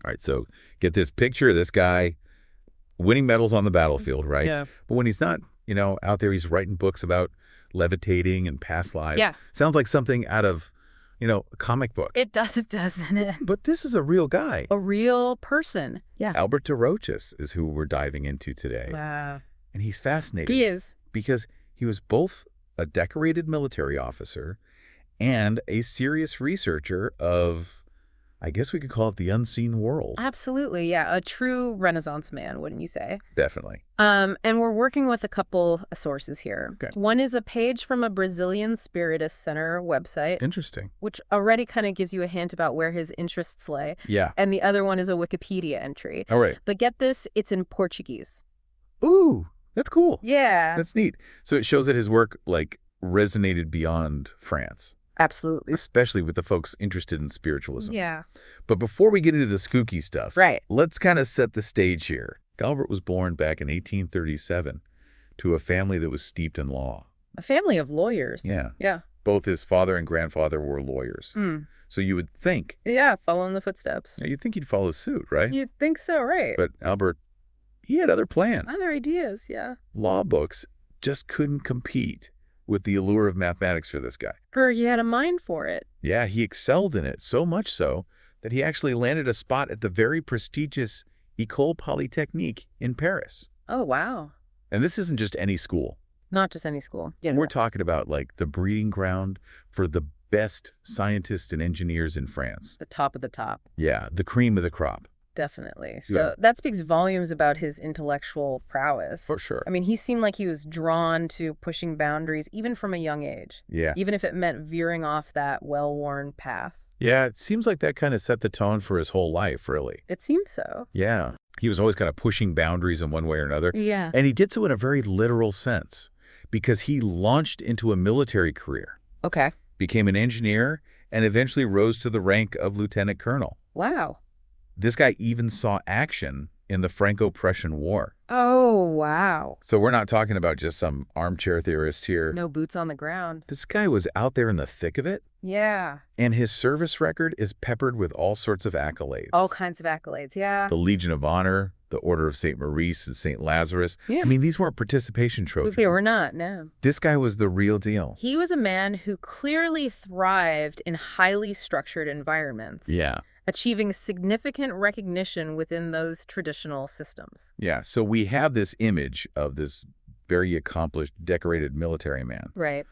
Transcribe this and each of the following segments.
All right, so get this picture of this guy winning medals on the battlefield, right? Yeah. But when he's not, out there, he's writing books about levitating and past lives. Yeah. Sounds like something out of, a comic book. It does, doesn't it? But this is a real guy. A real person. Yeah. Albert de Rochas is who we're diving into today. Wow. And he's fascinating. He is. Because he was both a decorated military officer and a serious researcher of, I guess we could call it the unseen world. Absolutely, yeah. A true Renaissance man, wouldn't you say? Definitely. And we're working with a couple of sources here. Okay. One is a page from a Brazilian Spiritist Center website. Interesting. Which already kind of gives you a hint about where his interests lay. Yeah. And the other one is a Wikipedia entry. All right. But get this, it's in Portuguese. Ooh, that's cool. Yeah. That's neat. So it shows that his work, resonated beyond France. Absolutely. Especially with the folks interested in spiritualism. Yeah. But before we get into the skooky stuff, right, let's kind of set the stage here. Albert was born back in 1837 to a family that was steeped in law. A family of lawyers. Yeah. Yeah. Both his father and grandfather were lawyers. Mm. So you would think. Yeah, following the footsteps. You'd think he'd follow suit, right? You'd think so, right. But Albert, he had other plans. Other ideas, yeah. Law books just couldn't compete with the allure of mathematics for this guy. Or he had a mind for it. Yeah, he excelled in it, so much so that he actually landed a spot at the very prestigious École Polytechnique in Paris. Oh, wow. And this isn't just any school. Not just any school. Yeah. We're talking about the breeding ground for the best scientists and engineers in France. The top of the top. Yeah, the cream of the crop. Definitely. So Yeah. that speaks volumes about his intellectual prowess. For sure. I mean, he seemed like he was drawn to pushing boundaries even from a young age. Yeah. Even if it meant veering off that well-worn path. Yeah, it seems like that kind of set the tone for his whole life, really. It seems so. Yeah. He was always kind of pushing boundaries in one way or another. Yeah. And he did so in a very literal sense because he launched into a military career, Okay. became an engineer, and eventually rose to the rank of lieutenant colonel. Wow. This guy even saw action in the Franco-Prussian War. Oh, wow. So we're not talking about just some armchair theorist here. No boots on the ground. This guy was out there in the thick of it, Yeah. and his service record is peppered with all sorts of accolades. All kinds of accolades, yeah. The Legion of Honor, the Order of St. Maurice and St. Lazarus. Yeah. I mean, these weren't participation trophies. They were not, no. This guy was the real deal. He was a man who clearly thrived in highly structured environments. Yeah. Achieving significant recognition within those traditional systems. Yeah. So we have this image of this very accomplished, decorated military man. Right.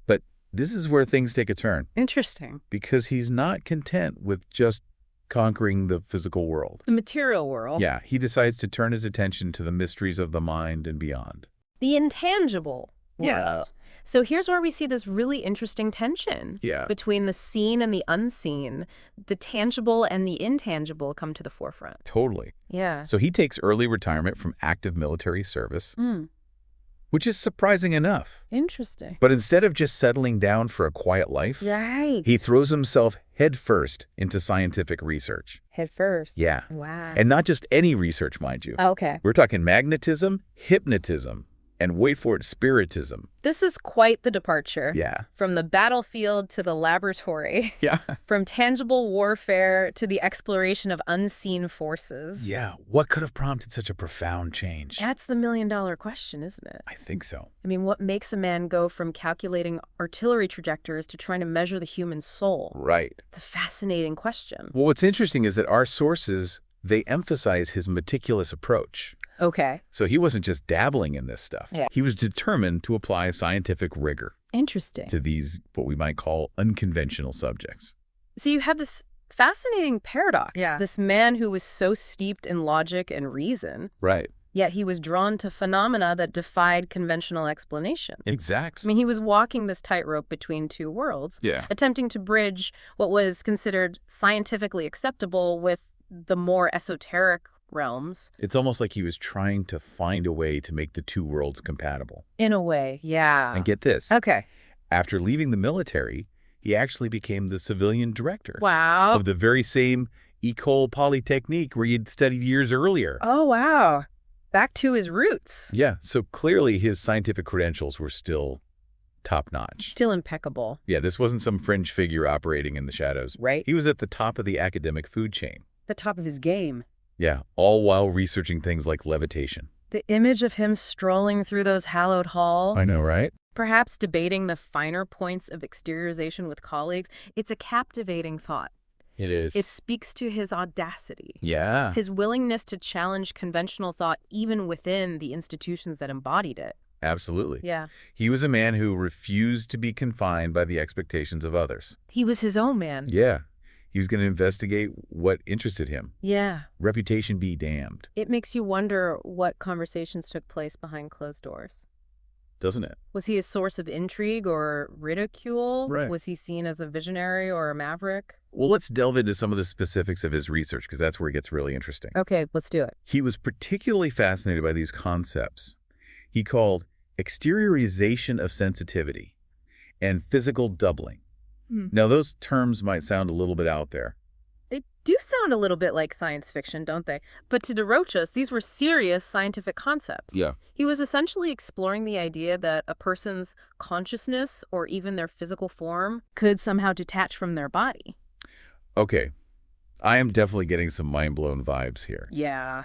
But this is where things take a turn Interesting. because he's not content with just conquering the physical world. The material world. Yeah. He decides to turn his attention to the mysteries of the mind and beyond. The intangible world. Yeah. So here's where we see this really interesting tension Yeah. between the seen and the unseen. The tangible and the intangible come to the forefront. Totally. Yeah. So he takes early retirement from active military service, Mm. which is surprising enough. Interesting. But instead of just settling down for a quiet life, Right. he throws himself headfirst into scientific research. Head first. Yeah. Wow. And not just any research, mind you. Okay. We're talking magnetism, hypnotism, and wait for it, spiritism. This is quite the departure. Yeah. From the battlefield to the laboratory. Yeah. From tangible warfare to the exploration of unseen forces. Yeah. What could have prompted such a profound change? That's the million-dollar question, isn't it? I think so. I mean, what makes a man go from calculating artillery trajectories to trying to measure the human soul? Right. It's a fascinating question. Well, what's interesting is that our sources, they emphasize his meticulous approach. Okay. So he wasn't just dabbling in this stuff. Yeah. He was determined to apply scientific rigor Interesting. to these, what we might call, unconventional subjects. So you have this fascinating paradox. Yeah. This man who was so steeped in logic and reason, Right. yet he was drawn to phenomena that defied conventional explanation. I Exactly. mean, he was walking this tightrope between two worlds, Yeah. attempting to bridge what was considered scientifically acceptable with the more esoteric realms. It's almost like he was trying to find a way to make the two worlds compatible. In a way, yeah. And get this. Okay. After leaving the military, he actually became the civilian director Wow. of the very same École Polytechnique where he'd studied years earlier. Oh, wow. Back to his roots. Yeah, so clearly his scientific credentials were still top-notch. Still impeccable, Yeah, this wasn't some fringe figure operating in the shadows. right? He was at the top of the academic food chain. the top of his game. Yeah, all while researching things like levitation. The image of him strolling through those hallowed halls, I know, right? perhaps debating the finer points of exteriorization with colleagues, it's a captivating thought. It is. It speaks to his audacity, Yeah, his willingness to challenge conventional thought even within the institutions that embodied it. absolutely. Yeah. He was a man who refused to be confined by the expectations of others. He was his own man. Yeah, he was going to investigate what interested him. Yeah. Reputation be damned, It makes you wonder what conversations took place behind closed doors. doesn't it? Was he a source of intrigue or ridicule? Right. Was he seen as a visionary or a maverick? Well, let's delve into some of the specifics of his research, because that's where it gets really interesting. Okay, let's do it. He was particularly fascinated by these concepts he called exteriorization of sensitivity and physical doubling. Now, those terms might sound a little bit out there. They do sound a little bit like science fiction, don't they? But to Rochas, these were serious scientific concepts. Yeah. He was essentially exploring the idea that a person's consciousness or even their physical form could somehow detach from their body. Okay, I am definitely getting some mind-blown vibes here. Yeah.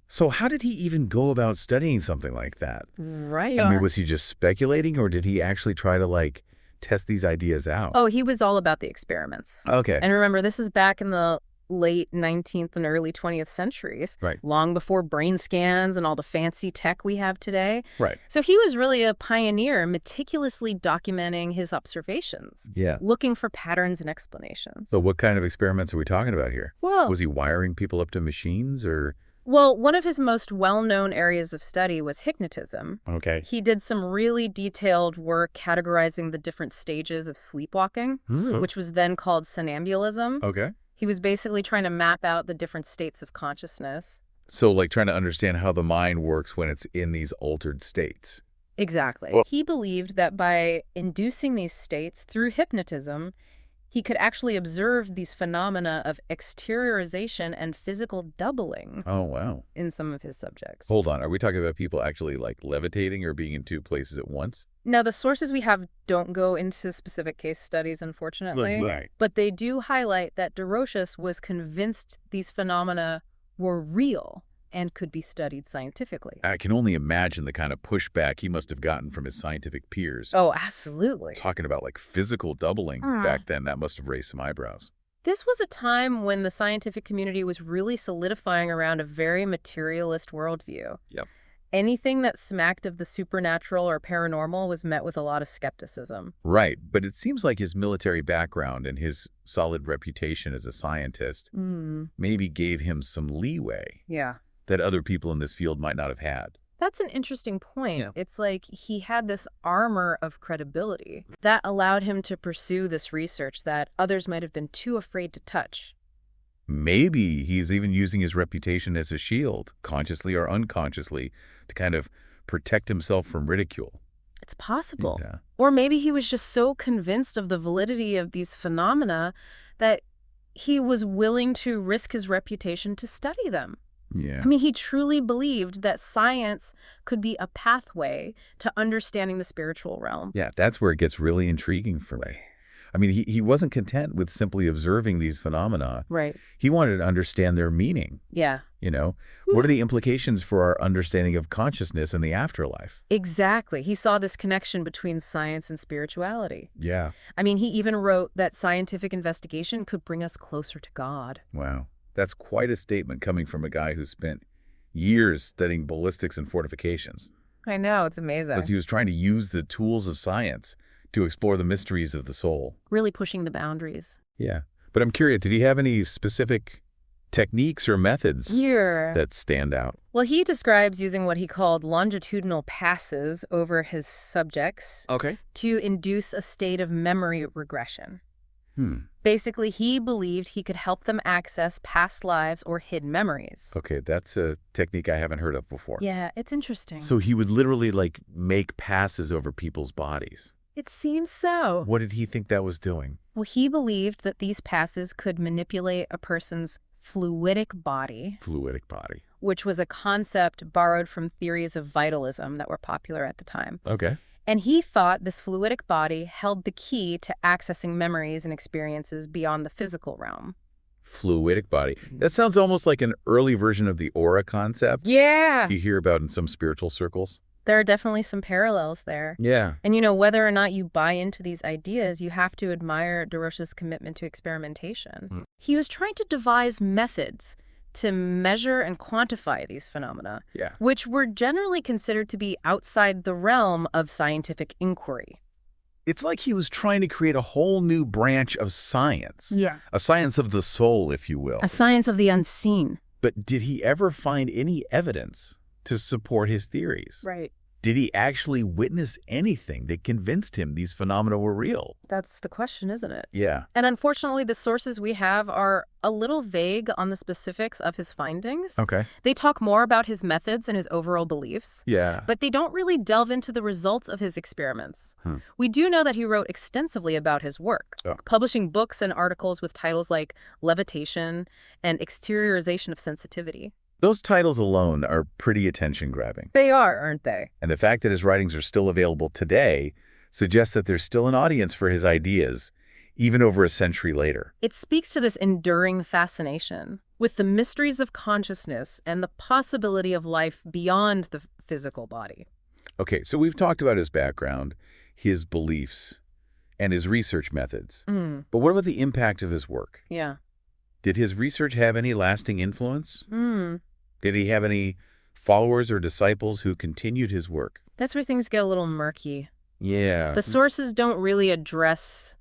So how did he even go about studying something like that? Right. I mean, was he just speculating, or did he actually try to, like, test these ideas out? Oh, he was all about the experiments. Okay. And remember, this is back in the late 19th and early 20th centuries. Right. Long before brain scans and all the fancy tech we have today. Right. So he was really a pioneer, meticulously documenting his observations, Yeah. looking for patterns and explanations. So what kind of experiments are we talking about here? Well, Was he wiring people up to machines, or? one of his most well-known areas of study was hypnotism. Okay. He did some really detailed work categorizing the different stages of sleepwalking, which was then called somnambulism. Okay. He was basically trying to map out the different states of consciousness. So, like, trying to understand how the mind works when it's in these altered states. Exactly. Well- He believed that by inducing these states through hypnotism, he could actually observe these phenomena of exteriorization and physical doubling Oh, wow. in some of his subjects. Hold on. Are we talking about people actually, like, levitating or being in two places at once? Now, the sources we have don't go into specific case studies, unfortunately, Right. but they do highlight that de Rochas was convinced these phenomena were real and could be studied scientifically. I can only imagine the kind of pushback he must have gotten from his scientific peers. Oh, absolutely. Talking about, like, physical doubling back then, that must have raised some eyebrows. This was a time when the scientific community was really solidifying around a very materialist worldview. Yep. Anything that smacked of the supernatural or paranormal was met with a lot of skepticism. Right, but it seems like his military background and his solid reputation as a scientist maybe gave him some leeway Yeah. that other people in this field might not have had. That's an interesting point. Yeah. It's like he had this armor of credibility that allowed him to pursue this research that others might have been too afraid to touch. Maybe he's even using his reputation as a shield, consciously or unconsciously, to kind of protect himself from ridicule. It's possible. Yeah. Or maybe he was just so convinced of the validity of these phenomena that he was willing to risk his reputation to study them. Yeah. I mean, he truly believed that science could be a pathway to understanding the spiritual realm. Yeah, that's where it gets really intriguing for me. I mean, he wasn't content with simply observing these phenomena. Right. He wanted to understand their meaning. Yeah. You know, what are the implications for our understanding of consciousness and the afterlife? Exactly. He saw this connection between science and spirituality. Yeah. I mean, he even wrote that scientific investigation could bring us closer to God. Wow. That's quite a statement coming from a guy who spent years studying ballistics and fortifications. I know, it's amazing. Because he was trying to use the tools of science to explore the mysteries of the soul. Really pushing the boundaries. Yeah. But I'm curious, did he have any specific techniques or methods that stand out? Well, he describes using what he called longitudinal passes over his subjects Okay. to induce a state of memory regression. Hmm. Basically, he believed he could help them access past lives or hidden memories. Okay, that's a technique I haven't heard of before. Yeah, it's interesting. So he would literally, like, make passes over people's bodies. It seems so. What did he think that was doing? Well, he believed that these passes could manipulate a person's fluidic body, Fluidic body. which was a concept borrowed from theories of vitalism that were popular at the time. Okay. And he thought this fluidic body held the key to accessing memories and experiences beyond the physical realm. fluidic body. That sounds almost like an early version of the aura concept Yeah. you hear about in some spiritual circles. There are definitely some parallels there. Yeah. And, whether or not you buy into these ideas, you have to admire Rochas' commitment to experimentation. He was trying to devise methods to measure and quantify these phenomena, which were generally considered to be outside the realm of scientific inquiry. It's like he was trying to create a whole new branch of science. Yeah. A science of the soul, if you will. A science of the unseen. But did he ever find any evidence to support his theories? Right. Did he actually witness anything that convinced him these phenomena were real? That's the question, isn't it? Yeah. And unfortunately, the sources we have are a little vague on the specifics of his findings. Okay. They talk more about his methods and his overall beliefs. Yeah. But they don't really delve into the results of his experiments. We do know that he wrote extensively about his work, publishing books and articles with titles like Levitation and Exteriorization of Sensitivity. Those titles alone are pretty attention-grabbing. They are, aren't they? And the fact that his writings are still available today suggests that there's still an audience for his ideas, even over a century later. It speaks to this enduring fascination with the mysteries of consciousness and the possibility of life beyond the physical body. Okay, so we've talked about his background, his beliefs, and his research methods. But what about the impact of his work? Yeah. Did his research have any lasting influence? Did he have any followers or disciples who continued his work? That's where things get a little murky. Yeah. The sources don't really address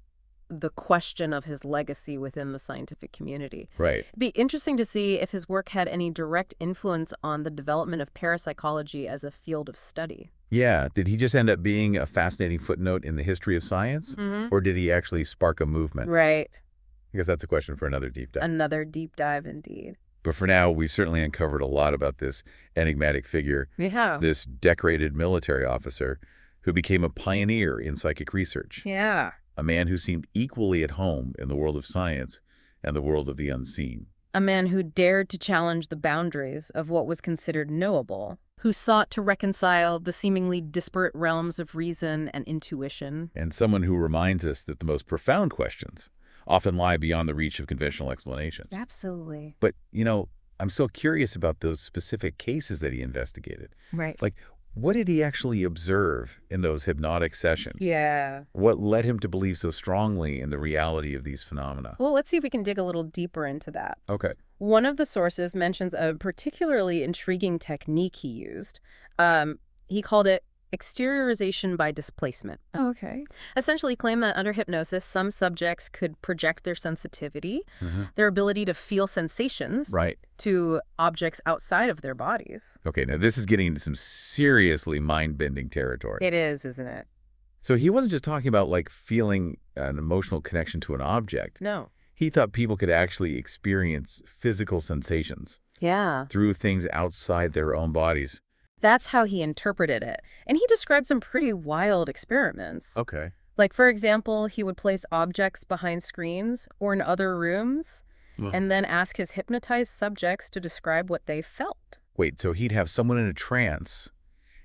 the question of his legacy within the scientific community. Right. It'd be interesting to see if his work had any direct influence on the development of parapsychology as a field of study. Yeah. Did he just end up being a fascinating footnote in the history of science? Or did he actually spark a movement? Right. I guess that's a question for another deep dive. Another deep dive indeed. But for now, we've certainly uncovered a lot about this enigmatic figure, this decorated military officer who became a pioneer in psychic research. Yeah. A man who seemed equally at home in the world of science and the world of the unseen. A man who dared to challenge the boundaries of what was considered knowable, who sought to reconcile the seemingly disparate realms of reason and intuition. And someone who reminds us that the most profound questions often lie beyond the reach of conventional explanations. Absolutely. But, I'm so curious about those specific cases that he investigated. Right. Like, what did he actually observe in those hypnotic sessions? Yeah. What led him to believe so strongly in the reality of these phenomena? Well, let's see if we can dig a little deeper into that. Okay. One of the sources mentions a particularly intriguing technique he used. He called it exteriorization by displacement. Oh, okay. Essentially claimed that under hypnosis, some subjects could project their sensitivity, their ability to feel sensations to objects outside of their bodies. Okay, now this is getting into some seriously mind-bending territory. It is, isn't it? So he wasn't just talking about, like, feeling an emotional connection to an object. No. He thought people could actually experience physical sensations through things outside their own bodies. That's how he interpreted it. And he described some pretty wild experiments. Okay. Like, for example, he would place objects behind screens or in other rooms and then ask his hypnotized subjects to describe what they felt. Wait, so he'd have someone in a trance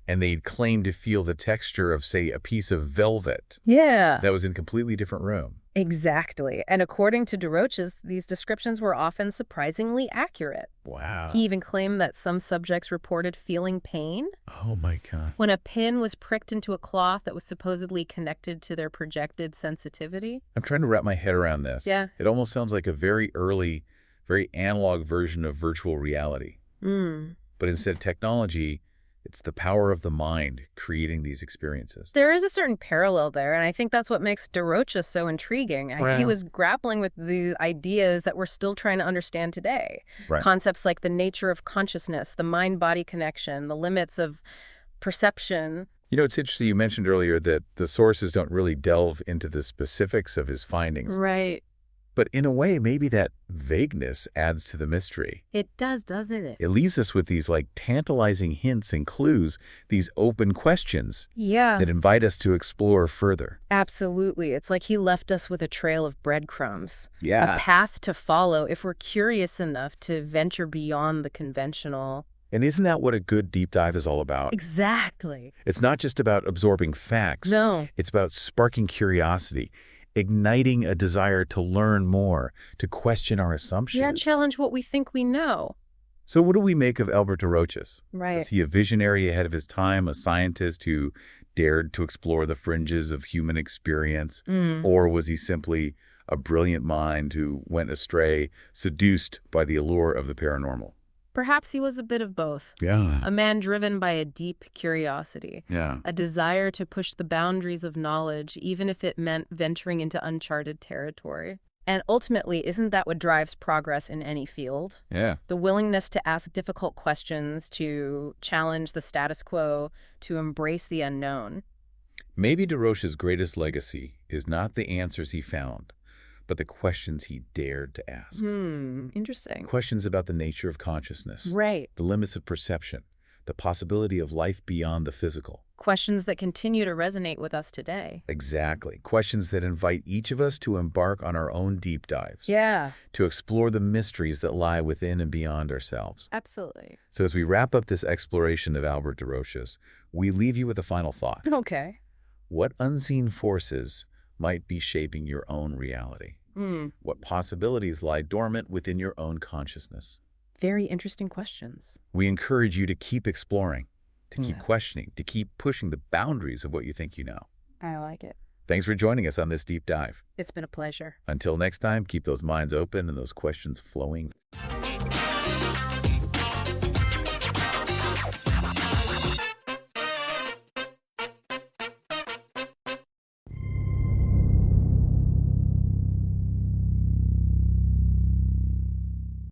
and they'd claim to feel the texture of, say, a piece of velvet. Yeah. That was in a completely different room. Exactly. And according to Rochas, these descriptions were often surprisingly accurate. Wow. He even claimed that some subjects reported feeling pain Oh, my God. when a pin was pricked into a cloth that was supposedly connected to their projected sensitivity. I'm trying to wrap my head around this. Yeah. It almost sounds like a very early, very analog version of virtual reality. But instead of technology, it's the power of the mind creating these experiences. There is a certain parallel there, and I think that's what makes Rochas so intriguing. He was grappling with these ideas that we're still trying to understand today. Concepts like the nature of consciousness, the mind-body connection, the limits of perception. It's interesting you mentioned earlier that the sources don't really delve into the specifics of his findings. Right. But in a way, maybe that vagueness adds to the mystery. It does, doesn't it? It leaves us with these tantalizing hints and clues, these open questions that invite us to explore further. Absolutely. It's like he left us with a trail of breadcrumbs. Yeah. A path to follow if we're curious enough to venture beyond the conventional. And isn't that what a good deep dive is all about? Exactly. It's not just about absorbing facts. No. It's about sparking curiosity igniting a desire to learn more, to question our assumptions. Yeah, challenge what we think we know. So what do we make of Alberto Rochas? Right. Is he a visionary ahead of his time, a scientist who dared to explore the fringes of human experience? Or was he simply a brilliant mind who went astray, seduced by the allure of the paranormal? Perhaps he was a bit of both. Yeah. A man driven by a deep curiosity. Yeah. A desire to push the boundaries of knowledge, even if it meant venturing into uncharted territory. And ultimately, isn't that what drives progress in any field? Yeah. The willingness to ask difficult questions, to challenge the status quo, to embrace the unknown. Maybe DeRoche's greatest legacy is not the answers he found, but the questions he dared to ask. Interesting. Questions about the nature of consciousness. Right. The limits of perception. The possibility of life beyond the physical. Questions that continue to resonate with us today. Exactly. Questions that invite each of us to embark on our own deep dives. Yeah. To explore the mysteries that lie within and beyond ourselves. Absolutely. So as we wrap up this exploration of Albert de Rochas, we leave you with a final thought. Okay. What unseen forces might be shaping your own reality? What possibilities lie dormant within your own consciousness? Very interesting questions. We encourage you to keep exploring, to keep questioning, to keep pushing the boundaries of what you think you know. I like it. Thanks for joining us on this deep dive. It's been a pleasure. Until next time, keep those minds open and those questions flowing.